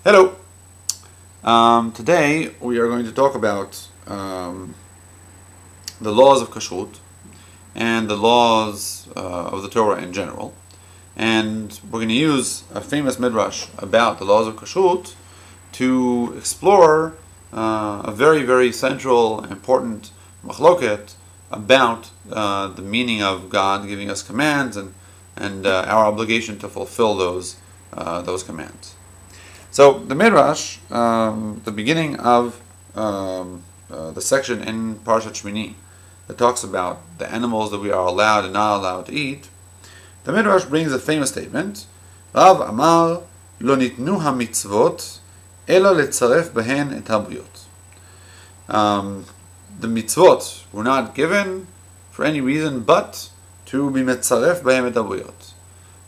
Hello. Today we are going to talk about the laws of kashrut and the laws of the Torah in general. And we're going to use a famous midrash about the laws of kashrut to explore a very, very central, important machloket about the meaning of God giving us commands and our obligation to fulfill those commands. So the midrash, the beginning of the section in Parashat Shemini that talks about the animals that we are allowed and not allowed to eat, the midrash brings a famous statement: Rav Amar lo nitnu hamitzvot ela letzaref behen et habriyot. The mitzvot were not given for any reason but to be metzaref behen et habriyot.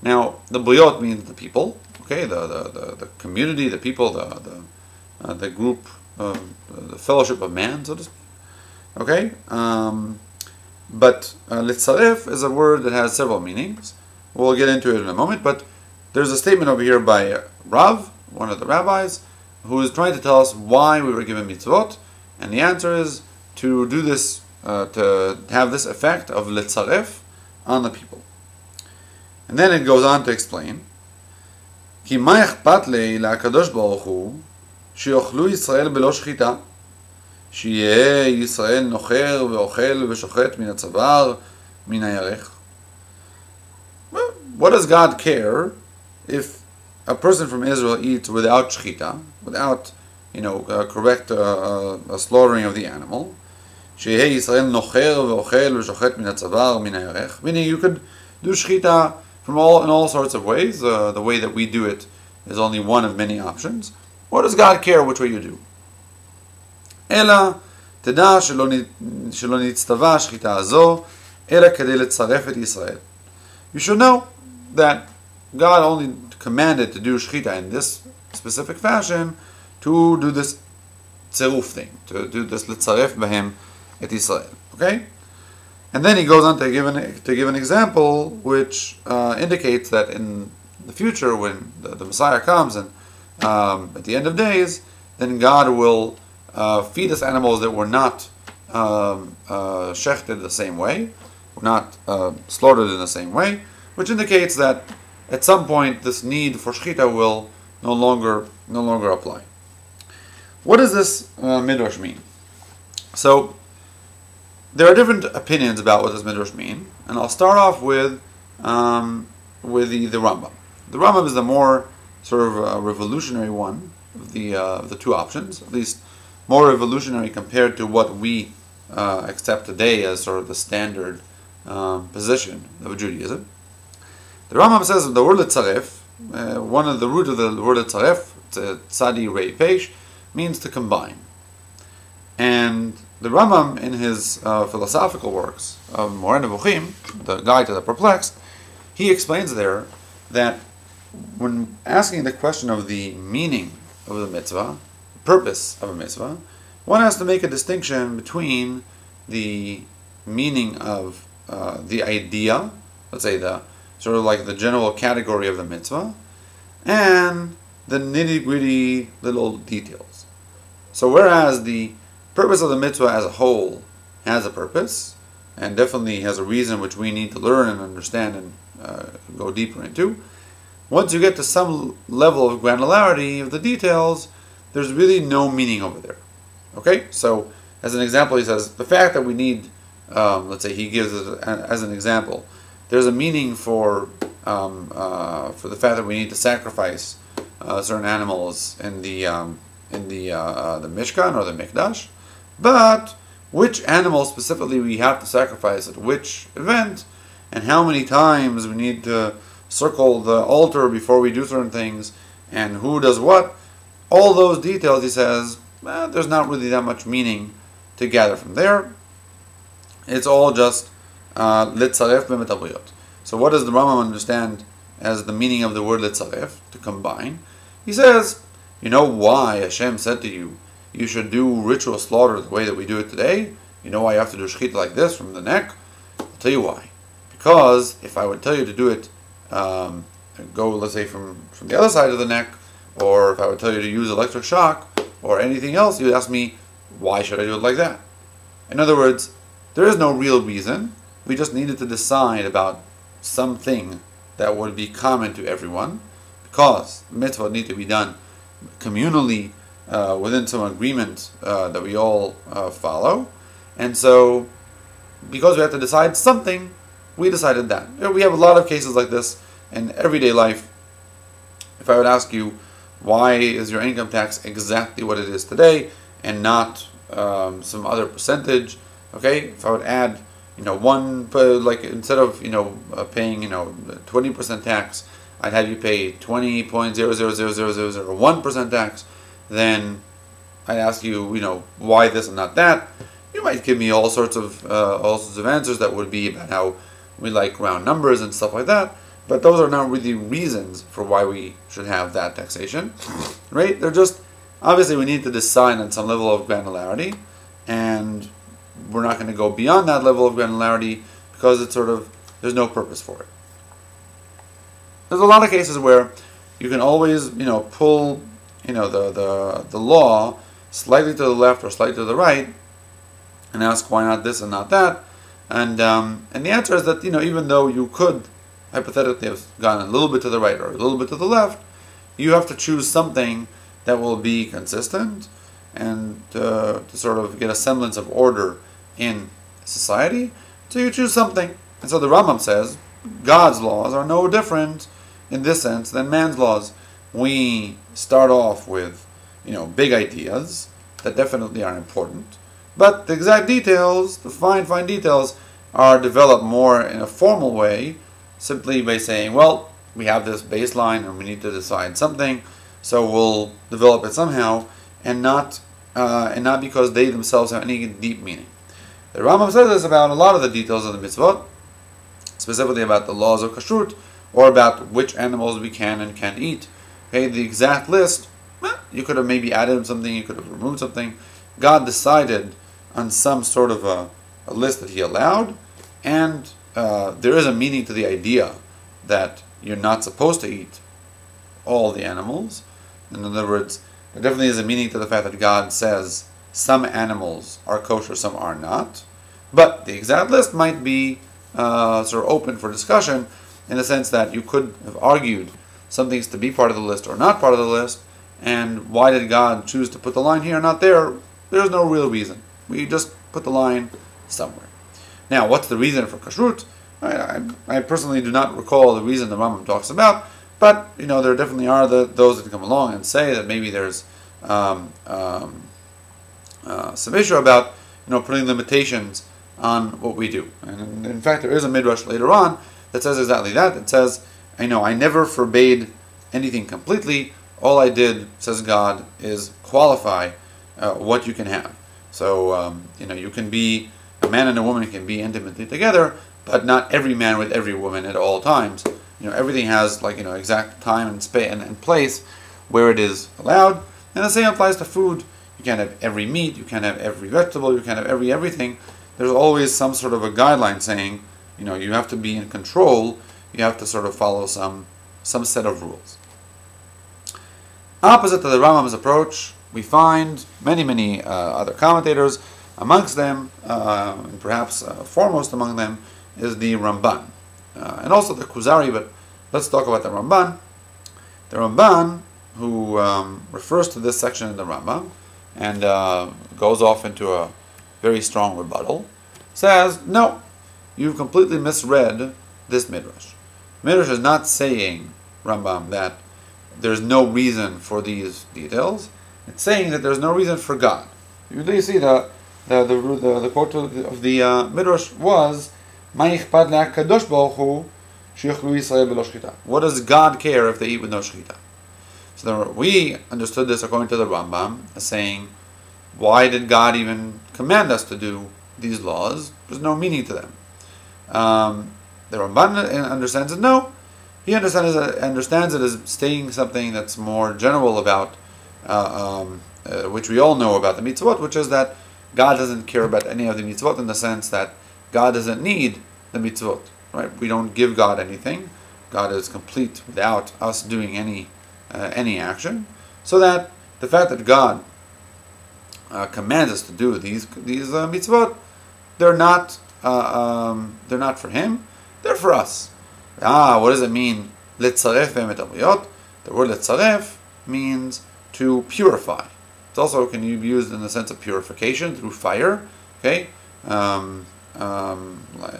Now, the briyot means the people. Okay, the community, the people, the group, the fellowship of man, so to speak. Okay, but litzaref is a word that has several meanings. We'll get into it in a moment, but there's a statement over here by Rav, one of the rabbis, who is trying to tell us why we were given mitzvot, and the answer is to do this, to have this effect of litzaref on the people. And then it goes on to explain, כי מה אכפת לי לקדוש ברוך הוא שיאכלו ישראל בלא שחיטה, שיהיה ישראל נוחר ואוכל ושוחט מן הצוואר מן הירך? What does God care if a person from Israel eats without shchita, without correct slaughtering of the animal? שיהיה ישראל נוחר ואוכל ושוחט מן הצוואר מן הירך, meaning you could do shchita in all sorts of ways. The way that we do it is only one of many options. What does God care which way you do? אלא תדע שלא נצטווה השחיטה הזו אלא כדי לצרף את ישראל. You should know that God only commanded to do shchita in this specific fashion to do this tziruf thing, to do this לצרף בהם את ישראל. Okay? And then he goes on to give an example which indicates that in the future, when the Messiah comes and at the end of days, then God will feed us animals that were not shechted the same way, were not slaughtered in the same way, which indicates that at some point this need for shechita will no longer apply. What does this midrash mean? So there are different opinions about what this midrash mean, and I'll start off with the Rambam. The Rambam is the more sort of revolutionary one of the two options, at least more revolutionary compared to what we accept today as sort of the standard position of Judaism. The Rambam says that the word litzaref, one of the root of the word litzaref, tzadi rei peish, means to combine. And the Rambam, in his philosophical works of Moreh Nevuchim, the Guide to the Perplexed, he explains there that when asking the question of the meaning of the mitzvah, the purpose of a mitzvah, one has to make a distinction between the meaning of the idea, let's say the sort of like the general category of the mitzvah, and the nitty-gritty little details. So whereas the purpose of the mitzvah as a whole has a purpose, and definitely has a reason which we need to learn and understand and go deeper into, once you get to some level of granularity of the details, there's really no meaning over there. Okay? So, as an example, he says, the fact that we need, let's say he gives it as an example, there's a meaning for the fact that we need to sacrifice certain animals in the Mishkan or the Mikdash. But which animal specifically we have to sacrifice at which event, and how many times we need to circle the altar before we do certain things, and who does what, all those details, he says, there's not really that much meaning to gather from there. It's all just litzaref b'met habriyot. So what does the Rambam understand as the meaning of the word litzaref, to combine? He says, you know why Hashem said to you, you should do ritual slaughter the way that we do it today? You know why you have to do shechita like this from the neck? I'll tell you why. Because if I would tell you to do it, go, let's say, from the other side of the neck, or if I would tell you to use electric shock, or anything else, you'd ask me, why should I do it like that? In other words, there is no real reason. We just needed to decide about something that would be common to everyone, because mitzvot need to be done communally within some agreement that we all follow. And so, because we had to decide something, we decided that. We have a lot of cases like this in everyday life. If I would ask you, why is your income tax exactly what it is today and not some other percentage? Okay, if I would add, like instead of paying 20% tax, I'd have you pay 20.0000001% tax. Then I'd ask you, why this and not that. You might give me all sorts of answers that would be about how we like round numbers and stuff like that. But those are not really reasons for why we should have that taxation, right? They're just, obviously we need to decide on some level of granularity, and we're not going to go beyond that level of granularity because it's there's no purpose for it. There's a lot of cases where you can always, pull, the law slightly to the left or slightly to the right and ask why not this and not that. And the answer is that, even though you could hypothetically have gone a little bit to the right or a little bit to the left, you have to choose something that will be consistent and to sort of get a semblance of order in society. So you choose something. And so the Rambam says God's laws are no different in this sense than man's laws. We start off with big ideas that definitely are important, but the exact details, the fine details, are developed more in a formal way, simply by saying, well, we have this baseline and we need to decide something, so we'll develop it somehow, and not because they themselves have any deep meaning. The Rambam says this about a lot of the details of the mitzvot, specifically about the laws of kashrut, or about which animals we can and can't eat. Okay, the exact list, you could have maybe added something, you could have removed something. God decided on some sort of a list that He allowed, and there is a meaning to the idea that you're not supposed to eat all the animals. In other words, there definitely is a meaning to the fact that God says some animals are kosher, some are not. But the exact list might be sort of open for discussion, in the sense that you could have argued some things to be part of the list or not part of the list, and why did God choose to put the line here and not there? There's no real reason. We just put the line somewhere. Now, what's the reason for kashrut? I personally do not recall the reason the Rambam talks about, but there definitely are those that come along and say that maybe there's some issue about putting limitations on what we do. And in fact, there is a MyDrash later on that says exactly that. It says, I never forbade anything completely. All I did, says God, is qualify what you can have. So you can be, a man and a woman can be intimately together, but not every man with every woman at all times. Everything has exact time and space and place where it is allowed. And the same applies to food. You can't have every meat, you can't have every vegetable, you can't have everything. There's always some sort of a guideline saying, you have to be in control. You have to sort of follow some set of rules. Opposite to the Rambam's approach, we find many other commentators. Amongst them, and perhaps foremost among them, is the Ramban, and also the Kuzari. But let's talk about the Ramban. The Ramban, who refers to this section in the Rambam and goes off into a very strong rebuttal, says, no, you've completely misread this Midrash. Midrash is not saying, Rambam, that there's no reason for these details. It's saying that there's no reason for God. You see the quote of the Midrash was, what does God care if they eat with no shechita? So we understood this according to the Rambam as saying, why did God even command us to do these laws? There's no meaning to them. The Ramban understands it. No, he understands it as stating something that's more general about, which we all know about the mitzvot, which is that God doesn't care about any of the mitzvot, in the sense that God doesn't need the mitzvot. Right? We don't give God anything. God is complete without us doing any any action, so that the fact that God commands us to do these mitzvot, they're not for Him, they're for us. What does it mean? Letzaref be'emet avriyot. The word letzaref means to purify. It also can be used in the sense of purification through fire. Okay, if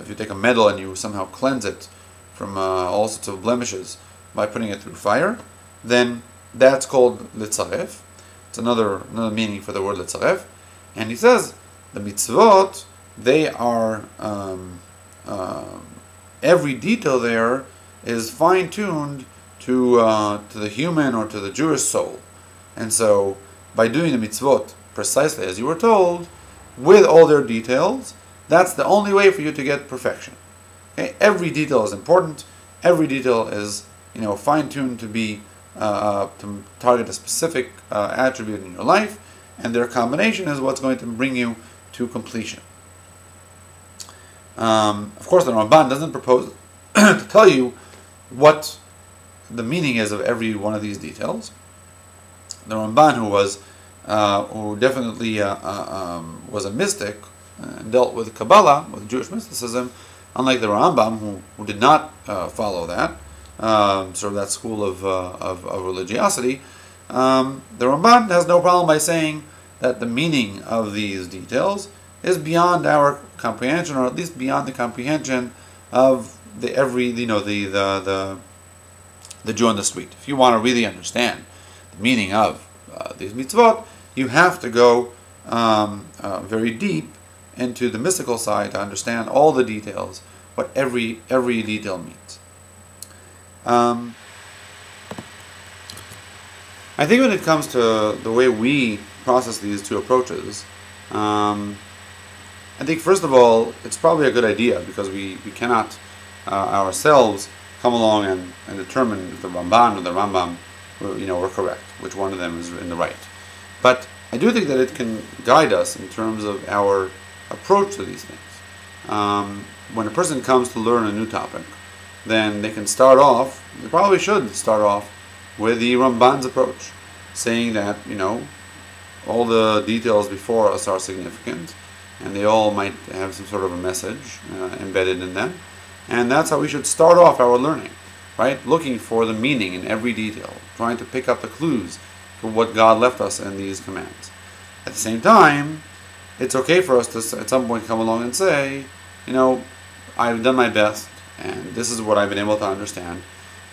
you take a metal and you somehow cleanse it from all sorts of blemishes by putting it through fire, then that's called letzaref. It's another meaning for the word letzaref. And he says the mitzvot, they are every detail there is fine-tuned to the human or to the Jewish soul. And so by doing the mitzvot precisely as you were told, with all their details, that's the only way for you to get perfection. Okay? Every detail is important. Every detail is fine-tuned to be to target a specific attribute in your life, and their combination is what's going to bring you to completion. Of course, the Ramban doesn't propose to tell you what the meaning is of every one of these details. The Ramban, who definitely was a mystic and dealt with Kabbalah, with Jewish mysticism, unlike the Rambam, who did not follow that, sort of that school of religiosity, the Ramban has no problem by saying that the meaning of these details is beyond our comprehension, or at least beyond the comprehension of the Jew on the street. If you want to really understand the meaning of these mitzvot, you have to go very deep into the mystical side to understand all the details, what every detail means. I think when it comes to the way we process these two approaches, I think first of all, it's probably a good idea, because we cannot ourselves come along and determine if the Ramban or the Rambam were correct, which one of them is in the right. But I do think that it can guide us in terms of our approach to these things. When a person comes to learn a new topic, then they can they probably should start off with the Ramban's approach, saying that, all the details before us are significant, and they all might have some sort of a message embedded in them. And that's how we should start off our learning, right? Looking for the meaning in every detail, trying to pick up the clues for what God left us in these commands. At the same time, it's okay for us to at some point come along and say, I've done my best, and this is what I've been able to understand.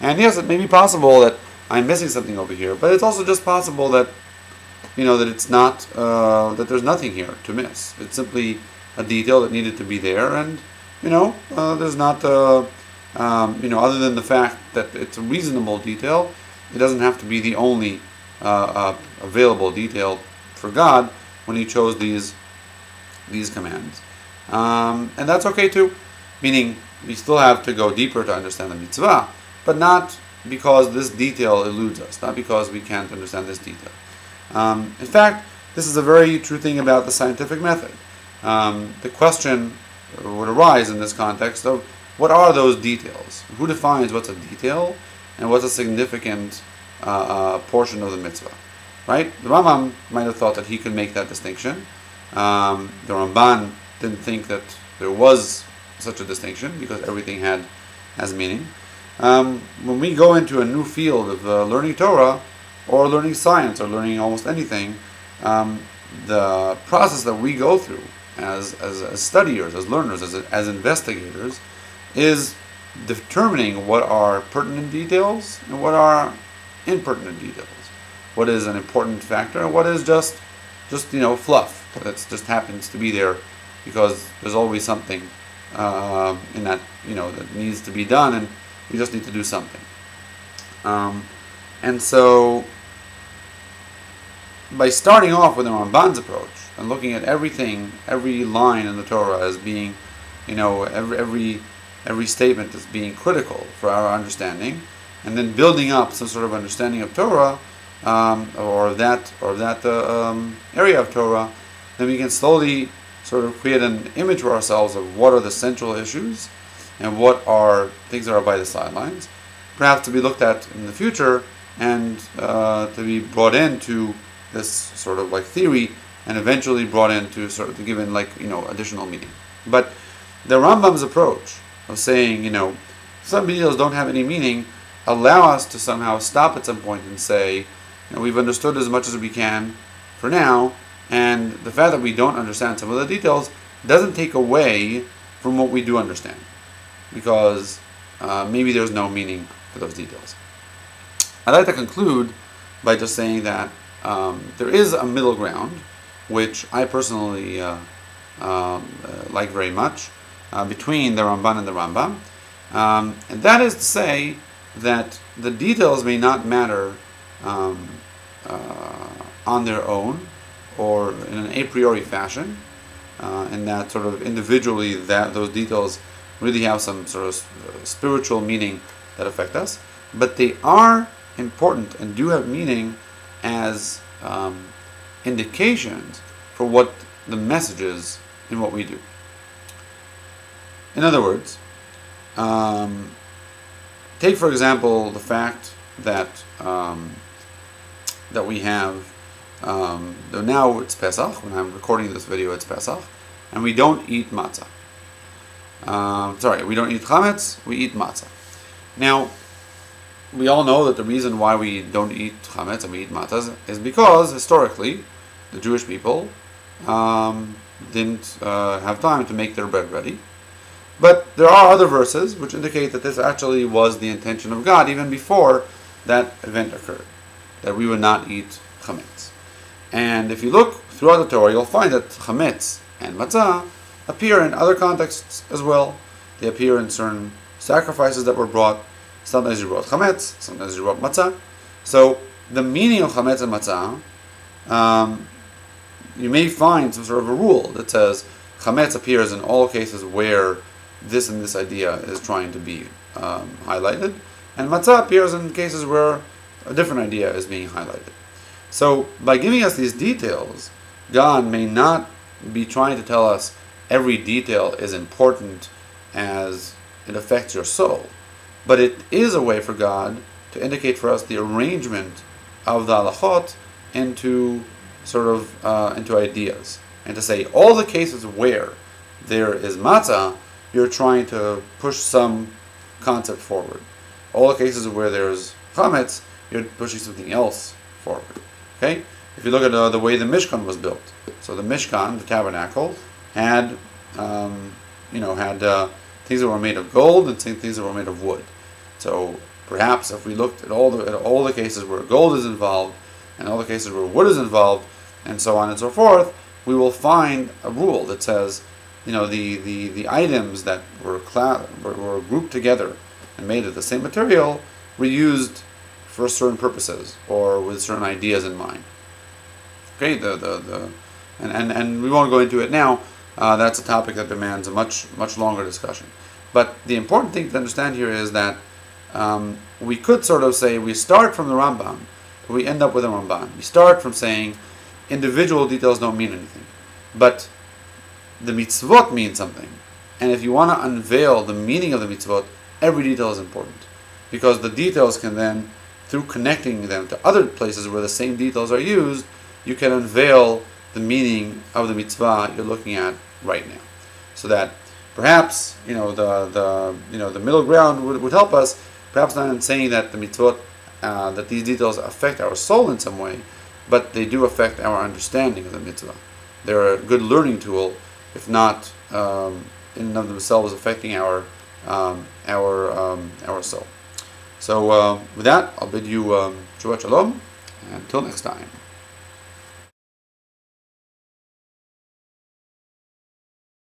And yes, it may be possible that I'm missing something over here, but it's also just possible that, that it's not, that there's nothing here to miss. It's simply a detail that needed to be there, and, there's not, other than the fact that it's a reasonable detail, it doesn't have to be the only available detail for God when He chose these commands. And that's okay too, meaning we still have to go deeper to understand the mitzvah, but not because this detail eludes us, not because we can't understand this detail. In fact, this is a very true thing about the scientific method. The question would arise in this context of what are those details? Who defines what's a detail and what's a significant portion of the mitzvah? Right? The Rambam might have thought that he could make that distinction. The Ramban didn't think that there was such a distinction, because everything has meaning. When we go into a new field of learning Torah, or learning science, or learning almost anything, the process that we go through as studiers, as learners, as investigators, is determining what are pertinent details and what are impertinent details. What is an important factor and what is just fluff that just happens to be there because there's always something in that that needs to be done, and we just need to do something. And so, by starting off with the Ramban's approach and looking at everything, every line in the Torah as being, every statement as being critical for our understanding, and then building up some sort of understanding of Torah, or that area of Torah, then we can slowly sort of create an image for ourselves of what are the central issues and what are things that are by the sidelines, perhaps to be looked at in the future and to be brought into this sort of like theory, and eventually brought into sort of to give in like additional meaning. But the Rambam's approach of saying some details don't have any meaning allow us to somehow stop at some point and say we've understood as much as we can for now, and the fact that we don't understand some of the details doesn't take away from what we do understand, because maybe there's no meaning for those details. I'd like to conclude by just saying that there is a middle ground, which I personally like very much, between the Ramban and the Rambam, and that is to say that the details may not matter on their own or in an a priori fashion, and that sort of individually that those details really have some sort of spiritual meaning that affect us, but they are important and do have meaning as indications for what the message is in what we do. In other words, take for example the fact that that we have now it's Pesach. When I'm recording this video, it's Pesach, and we don't eat matzah. We don't eat chametz. We eat matzah. Now, we all know that the reason why we don't eat chametz and we eat matzah is because historically, the Jewish people didn't have time to make their bread ready. But there are other verses which indicate that this actually was the intention of God even before that event occurred, that we would not eat chametz. And if you look throughout the Torah, you'll find that chametz and matzah appear in other contexts as well. They appear in certain sacrifices that were brought. Sometimes you brought chametz, sometimes you brought matzah. So the meaning of chametz and matzah, you may find some sort of a rule that says chametz appears in all cases where this and this idea is trying to be highlighted, and matzah appears in cases where a different idea is being highlighted. So by giving us these details, God may not be trying to tell us every detail is important as it affects your soul, but it is a way for God to indicate for us the arrangement of the halachot into sort of into ideas, and to say all the cases where there is matzah, you're trying to push some concept forward. All the cases where there's chametz, you're pushing something else forward. Okay? If you look at the way the Mishkan was built, so the Mishkan, the tabernacle, had things that were made of gold and things that were made of wood. So perhaps if we looked at all the cases where gold is involved and all the cases where wood is involved, and so on and so forth, we will find a rule that says, the items that were grouped together and made of the same material were used for certain purposes or with certain ideas in mind. Okay, and we won't go into it now. That's a topic that demands a much longer discussion. But the important thing to understand here is that we could sort of say we start from the Rambam, but we end up with a Ramban. We start from saying individual details don't mean anything, but the mitzvot mean something. And if you want to unveil the meaning of the mitzvot, every detail is important, because the details can then, through connecting them to other places where the same details are used, you can unveil the meaning of the mitzvah you're looking at right now. So that perhaps the middle ground would help us, perhaps not in saying that the mitzvot, that these details affect our soul in some way, but they do affect our understanding of the mitzvah. They're a good learning tool, if not in and of themselves affecting our soul. So with that, I'll bid you Shabbat Shalom, and until next time.